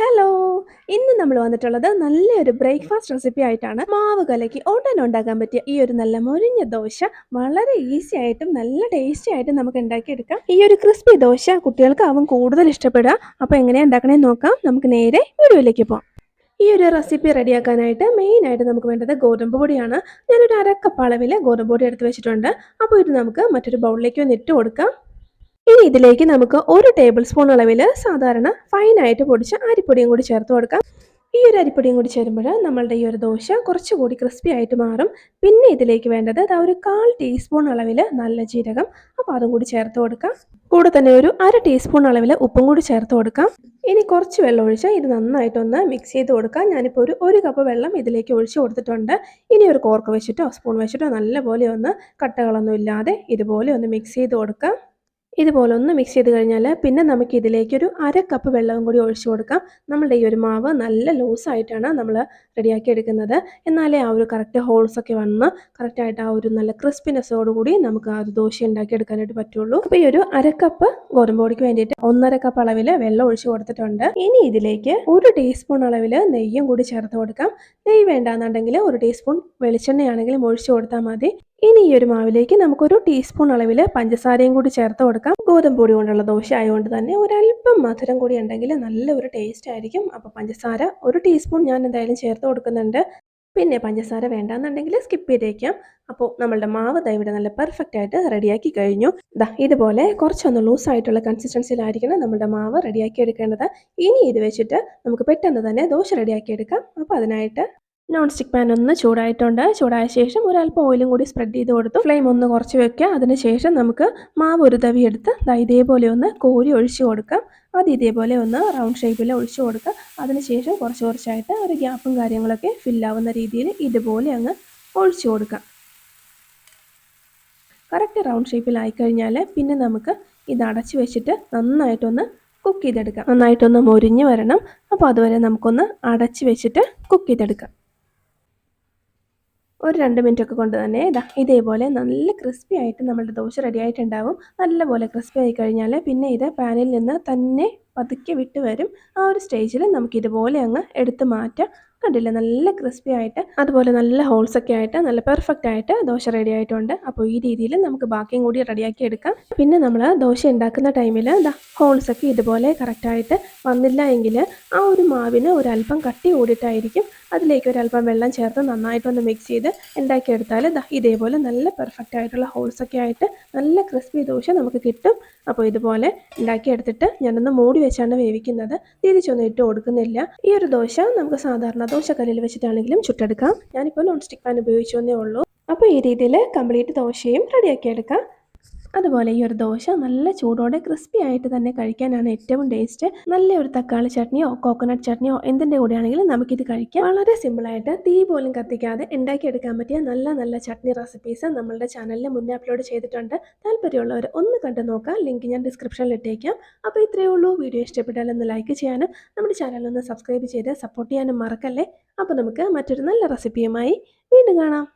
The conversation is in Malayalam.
ഹലോ! ഇന്ന് നമ്മൾ വന്നിട്ടുള്ളത് നല്ലൊരു ബ്രേക്ക്ഫാസ്റ്റ് റെസിപ്പി ആയിട്ടാണ്. മാവ് കലക്കി ഉടനെ ഉണ്ടാക്കാൻ പറ്റിയ ഈ ഒരു നല്ല മൊരിഞ്ഞ ദോശ വളരെ ഈസി ആയിട്ടും നല്ല ടേസ്റ്റി ആയിട്ടും നമുക്ക് ഉണ്ടാക്കിയെടുക്കാം. ഈ ഒരു ക്രിസ്പി ദോശ കുട്ടികൾക്കാവും കൂടുതൽ ഇഷ്ടപ്പെടുക. അപ്പോൾ എങ്ങനെയാണ് ഉണ്ടാക്കണേന്ന് നോക്കാം. നമുക്ക് നേരെ വീഡിയോയിലേക്ക് പോകാം. ഈ ഒരു റെസിപ്പി റെഡിയാക്കാനായിട്ട് മെയിനായിട്ട് നമുക്ക് വേണ്ടത് ഗോതമ്പ് പൊടിയാണ്. ഞാനൊരു 1/2 കപ്പ് അളവിൽ ഗോതമ്പ് പൊടി എടുത്ത് വെച്ചിട്ടുണ്ട്. അപ്പോൾ ഇത് നമുക്ക് മറ്റൊരു ബൗളിലേക്ക് ഒന്ന് ഇട്ട് കൊടുക്കാം. ഇനി ഇതിലേക്ക് നമുക്ക് 1 ടേബിൾ സ്പൂൺ അളവിൽ സാധാരണ ഫൈനായിട്ട് പൊടിച്ച അരിപ്പൊടിയും കൂടി ചേർത്ത് കൊടുക്കാം. ഈ ഒരു അരിപ്പൊടിയും കൂടി ചേരുമ്പോൾ നമ്മളുടെ ഈ ഒരു ദോശ കുറച്ചുകൂടി ക്രിസ്പി ആയിട്ട് മാറും. പിന്നെ ഇതിലേക്ക് വേണ്ടത് ഒരു 1/4 ടീസ്പൂൺ അളവിൽ നല്ല ജീരകം, അപ്പോൾ അതും കൂടി ചേർത്ത് കൊടുക്കാം. കൂടെ തന്നെ ഒരു 1/2 ടീസ്പൂൺ അളവിൽ ഉപ്പും കൂടി ചേർത്ത് കൊടുക്കാം. ഇനി കുറച്ച് വെള്ളം ഒഴിച്ച് ഇത് നന്നായിട്ടൊന്ന് മിക്സ് ചെയ്ത് കൊടുക്കാം. ഞാനിപ്പോൾ ഒരു കപ്പ് വെള്ളം ഇതിലേക്ക് ഒഴിച്ച് കൊടുത്തിട്ടുണ്ട്. ഇനി ഒരു കോർക്ക് വെച്ചിട്ടോ സ്പൂൺ വെച്ചിട്ടോ നല്ലപോലെ ഒന്ന് കട്ടകളൊന്നും ഇല്ലാതെ ഇതുപോലെ ഒന്ന് മിക്സ് ചെയ്ത് കൊടുക്കാം. ഇതുപോലെ ഒന്ന് മിക്സ് ചെയ്ത് കഴിഞ്ഞാൽ പിന്നെ നമുക്ക് ഇതിലേക്കൊരു 1/2 കപ്പ് വെള്ളവും കൂടി ഒഴിച്ചു കൊടുക്കാം. നമ്മളുടെ ഈ ഒരു മാവ് നല്ല ലൂസായിട്ടാണ് നമ്മൾ റെഡിയാക്കി എടുക്കുന്നത്. എന്നാലേ ആ ഒരു കറക്റ്റ് ഹോൾസൊക്കെ വന്ന് കറക്റ്റായിട്ട് ആ ഒരു നല്ല ക്രിസ്പിനെസ്സോട് കൂടി നമുക്ക് ആ ഒരു ദോശ ഉണ്ടാക്കിയെടുക്കാനായിട്ട് പറ്റുള്ളൂ. അപ്പോൾ ഈ ഒരു 1/2 കപ്പ് ഗോതമ്പ് പൊടിക്ക് വേണ്ടിയിട്ട് 1/2 കപ്പ് അളവിൽ വെള്ളം ഒഴിച്ചു കൊടുത്തിട്ടുണ്ട്. ഇനി ഇതിലേക്ക് 1 ടീസ്പൂൺ അളവിൽ നെയ്യും കൂടി ചേർത്ത് കൊടുക്കാം. നെയ്യ് വേണ്ടാന്നുണ്ടെങ്കിൽ 1 ടീസ്പൂൺ വെളിച്ചെണ്ണയാണെങ്കിലും ഒഴിച്ചു കൊടുത്താൽ മതി. ഇനി ഈ ഒരു മാവിലേക്ക് നമുക്കൊരു ടീസ്പൂൺ അളവിൽ പഞ്ചസാരയും കൂടി ചേർത്ത് കൊടുക്കാം. ഗോതമ്പ് പൊടി കൊണ്ടുള്ള ദോശ ആയതുകൊണ്ട് തന്നെ ഒരല്പം മധുരം കൂടി ഉണ്ടെങ്കിൽ നല്ലൊരു ടേസ്റ്റ് ആയിരിക്കും. അപ്പോൾ പഞ്ചസാര 1 ടീസ്പൂൺ ഞാൻ എന്തായാലും ചേർത്ത് കൊടുക്കുന്നുണ്ട്. പിന്നെ പഞ്ചസാര വേണ്ടാന്നുണ്ടെങ്കിൽ സ്കിപ്പ് ചെയ്തേക്കാം. അപ്പോൾ നമ്മളുടെ മാവ് ഇവിടെ നല്ല പെർഫെക്റ്റ് ആയിട്ട് റെഡിയാക്കി കഴിഞ്ഞു. ഇതുപോലെ കുറച്ചൊന്ന് ലൂസായിട്ടുള്ള കൺസിസ്റ്റൻസിയിലായിരിക്കണം നമ്മുടെ മാവ് റെഡിയാക്കി എടുക്കേണ്ടത്. ഇനി ഇത് വെച്ചിട്ട് നമുക്ക് പെട്ടെന്ന് തന്നെ ദോശ റെഡിയാക്കി എടുക്കാം. അപ്പോൾ അതിനായിട്ട് നോൺ സ്റ്റിക്ക് പാൻ ഒന്ന് ചൂടായിട്ടുണ്ട്. ചൂടായ ശേഷം ഒരല്പം ഓയിലും കൂടി സ്പ്രെഡ് ചെയ്ത് കൊടുത്തു. ഫ്ലെയിം ഒന്ന് കുറച്ച് വെക്കുക. അതിനുശേഷം നമുക്ക് മാവ് ഒരു തവി എടുത്ത് ഇതേപോലെ ഒന്ന് കോരി ഒഴിച്ചു കൊടുക്കാം. അത് ഇതേപോലെ ഒന്ന് റൗണ്ട് ഷേപ്പിൽ ഒഴിച്ചു കൊടുക്കുക. അതിനുശേഷം കുറച്ച് കുറച്ചായിട്ട് ഒരു ഗ്യാപ്പും കാര്യങ്ങളൊക്കെ ഫില്ലാവുന്ന രീതിയിൽ ഇതുപോലെ അങ്ങ് ഒഴിച്ചു കൊടുക്കാം. കറക്റ്റ് റൗണ്ട് ഷേപ്പിലായി കഴിഞ്ഞാൽ പിന്നെ നമുക്ക് ഇത് അടച്ചു വെച്ചിട്ട് നന്നായിട്ടൊന്ന് കുക്ക് ചെയ്തെടുക്കാം. നന്നായിട്ടൊന്ന് മൊരിഞ്ഞ് വരണം. അപ്പോൾ അതുവരെ നമുക്കൊന്ന് അടച്ചു വെച്ചിട്ട് കുക്ക് ചെയ്തെടുക്കാം. ഒരു 2 മിനിറ്റൊക്കെ കൊണ്ട് തന്നെ ഇതേപോലെ നല്ല ക്രിസ്പി ആയിട്ട് നമ്മളുടെ ദോശ റെഡി ആയിട്ടുണ്ടാവും. നല്ലപോലെ ക്രിസ്പി ആയി കഴിഞ്ഞാൽ പിന്നെ ഇത് പാനിൽ നിന്ന് തന്നെ പതുക്കെ വിട്ട് വരും. ആ ഒരു സ്റ്റേജിൽ നമുക്കിതുപോലെ അങ്ങ് എടുത്ത് മാറ്റാം. കണ്ടില്ലേ, നല്ല ക്രിസ്പി ആയിട്ട് അതുപോലെ നല്ല ഹോൾസൊക്കെ ആയിട്ട് നല്ല പെർഫെക്റ്റ് ആയിട്ട് ദോശ റെഡി ആയിട്ടുണ്ട്. അപ്പോൾ ഈ രീതിയിൽ നമുക്ക് ബാക്കിയും കൂടി റെഡിയാക്കി എടുക്കാം. പിന്നെ നമ്മൾ ദോശ ഉണ്ടാക്കുന്ന ടൈമിൽ ഹോൾസൊക്കെ ഇതുപോലെ കറക്റ്റായിട്ട് വന്നില്ല എങ്കിൽ ആ ഒരു മാവിന് ഒരല്പം കട്ടി കൂടിയിട്ടായിരിക്കും. അതിലേക്ക് ഒരല്പം വെള്ളം ചേർത്ത് നന്നായിട്ടൊന്ന് മിക്സ് ചെയ്ത് ഉണ്ടാക്കിയെടുത്താൽ ഇതേപോലെ നല്ല പെർഫെക്റ്റ് ആയിട്ടുള്ള ഹോൾസൊക്കെ ആയിട്ട് നല്ല ക്രിസ്പി ദോശ നമുക്ക് കിട്ടും. അപ്പോൾ ഇതുപോലെ ഉണ്ടാക്കിയെടുത്തിട്ട് ഞാനൊന്ന് മൂടി വെച്ചാണ് വേവിക്കുന്നത്. തിരിച്ചൊന്നും ഇട്ട് കൊടുക്കുന്നില്ല. ഈ ഒരു ദോശ നമുക്ക് സാധാരണ ദോശക്കല്ലിൽ വെച്ചിട്ടാണെങ്കിലും ചുട്ടെടുക്കാം. ഞാനിപ്പോൾ നോൺ സ്റ്റിക്ക് പാൻ ഉപയോഗിച്ചേ ഉള്ളൂ. അപ്പോൾ ഈ രീതിയിൽ കംപ്ലീറ്റ് ദോശയും റെഡിയാക്കിയെടുക്കാം. അതുപോലെ ഈ ഒരു ദോശ നല്ല ചൂടോടെ ക്രിസ്പി ആയിട്ട് തന്നെ കഴിക്കാനാണ് ഏറ്റവും ടേസ്റ്റ്. നല്ല ഒരു തക്കാളി ചട്നിയോ കോക്കനട്ട് ചട്നിയോ എന്തിൻ്റെ കൂടെയാണെങ്കിലും നമുക്കിത് കഴിക്കാം. വളരെ സിമ്പിളായിട്ട് തീ പോലും കത്തിക്കാതെ ഉണ്ടാക്കിയെടുക്കാൻ പറ്റിയ നല്ല നല്ല ചട്നി റെസിപ്പീസ് നമ്മളുടെ ചാനലിൽ മുന്നേ അപ്ലോഡ് ചെയ്തിട്ടുണ്ട്. താല്പര്യമുള്ളവർ ഒന്ന് കണ്ടു നോക്കാം. ലിങ്ക് ഞാൻ ഡിസ്ക്രിപ്ഷനിൽ ഇട്ടേക്കാം. അപ്പോൾ ഇത്രയേ ഉള്ളൂ. വീഡിയോ ഇഷ്ടപ്പെട്ടാൽ ഒന്ന് ലൈക്ക് ചെയ്യാനും നമ്മുടെ ചാനലൊന്ന് സബ്സ്ക്രൈബ് ചെയ്ത് സപ്പോർട്ട് ചെയ്യാനും മറക്കല്ലേ. അപ്പോൾ നമുക്ക് മറ്റൊരു നല്ല റെസിപ്പിയുമായി വീണ്ടും കാണാം.